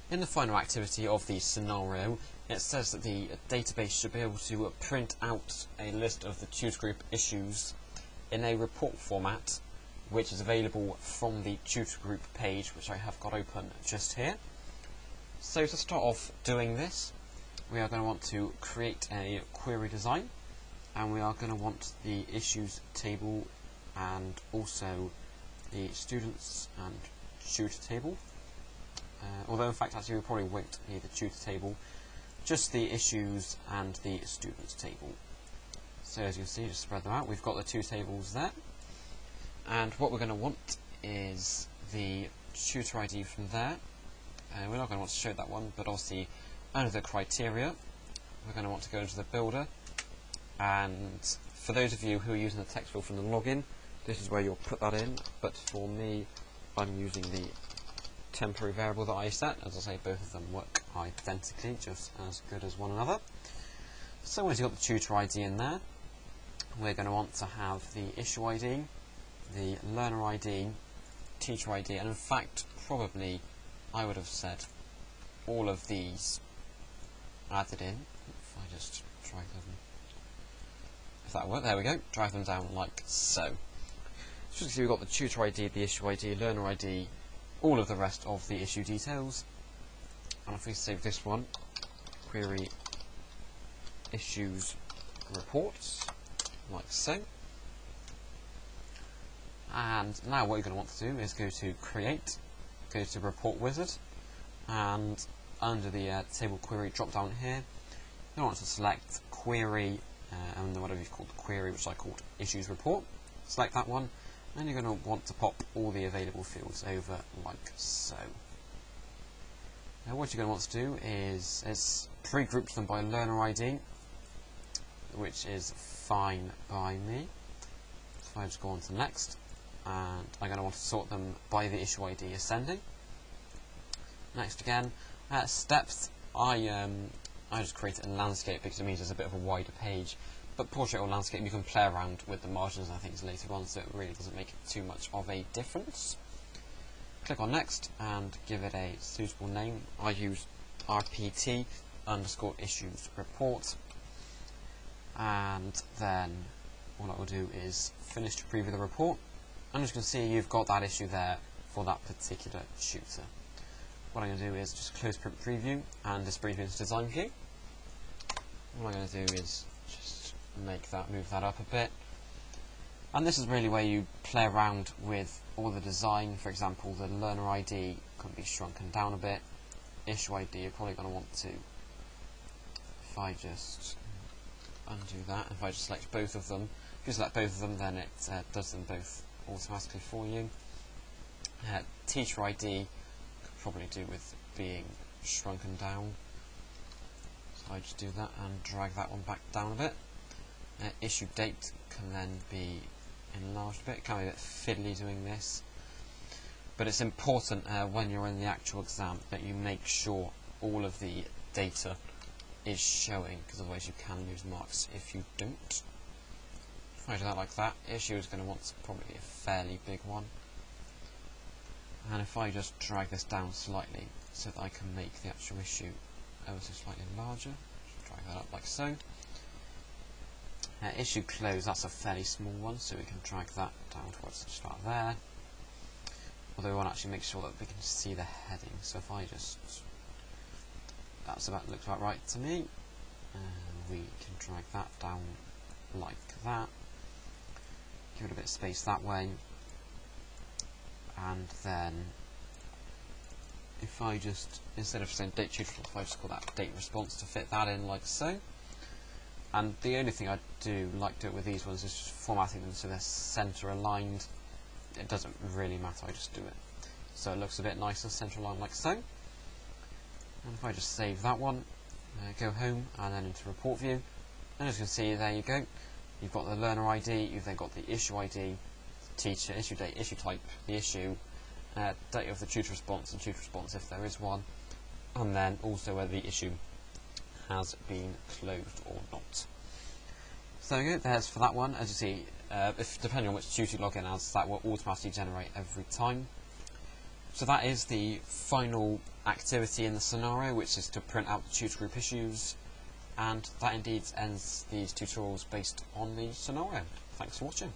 In the final activity of the scenario, it says that the database should be able to print out a list of the tutor group issues in a report format, which is available from the tutor group page, which I have got open just here. So to start off doing this, we are going to want to create a query design, and we are going to want the issues table and also the students and tutor table. Although in fact actually we probably won't need the tutor table, just the issues and the students table. So as you can see, just spread them out. We've got the two tables there, and what we're going to want is the tutor ID from there. We're not going to want to show that one, but obviously under the criteria we're going to want to go into the builder, and for those of you who are using the text field from the login, this is where you'll put that in, but for me I'm using the temporary variable that I set. As I say, both of them work identically, just as good as one another. So once you've got the tutor ID in there, we're going to want to have the issue ID, the learner ID, teacher ID, and in fact probably I would have said all of these added in. If I just drag them, if that worked, there we go, drag them down like so. So you can see we've got the tutor ID, the issue ID, learner ID, all of the rest of the issue details. And if we save this one, query issues reports, like so. And now what you're going to want to do is go to create, go to report wizard, and under the table query drop down here, you want to select query and whatever you've called the query, which I called issues report. Select that one, and you're going to want to pop all the available fields over like so. Now what you're going to want to do is pre-group them by learner ID, which is fine by me. So I just go on to next, and I'm going to want to sort them by the issue ID ascending. Next again, steps, I just created a landscape because it means it's a bit of a wider page, but portrait or landscape you can play around with the margins and things later on, so it really doesn't make too much of a difference. Click on next and give it a suitable name. I use rpt underscore issues report, and then all I will do is finish to preview the report, and as you can see you've got that issue there for that particular tutor. What I'm going to do is just close print preview and just preview into design view. What I'm going to do is just make that, move that up a bit, and this is really where you play around with all the design. For example, the learner ID can be shrunken down a bit. Issue ID you're probably going to want to, if I just undo that, if I just select both of them, if you select both of them then it does them both automatically for you. Teacher ID probably do with being shrunken down, so I just do that and drag that one back down a bit. Issue date can then be enlarged a bit. It can be a bit fiddly doing this, but it's important when you're in the actual exam that you make sure all of the data is showing, because otherwise you can lose marks if you don't. If I do that like that, issue is going to want probably a fairly big one. And if I just drag this down slightly so that I can make the actual issue ever so slightly larger, just drag that up like so. Issue close, that's a fairly small one, so we can drag that down towards the start there. Although we want to actually make sure that we can see the heading, so if I just, looks about right to me. We can drag that down like that, give it a bit of space that way. And then if I just, instead of saying date tutorial, if I just call that date response to fit that in like so. And the only thing I do like to do with these ones is just formatting them so they're centre aligned. It doesn't really matter, I just do it so it looks a bit nicer, centre aligned like so. And if I just save that one, go home and then into report view, and as you can see, there you go, you've got the learner ID, you've then got the issue ID, teacher, issue date, issue type, the issue, date of the tutor response and tutor response if there is one, and then also whether the issue has been closed or not. So there we go, there's for that one. As you see, depending on which tutor you log in as, that will automatically generate every time. So that is the final activity in the scenario, which is to print out the tutor group issues, and that indeed ends these tutorials based on the scenario. Thanks for watching.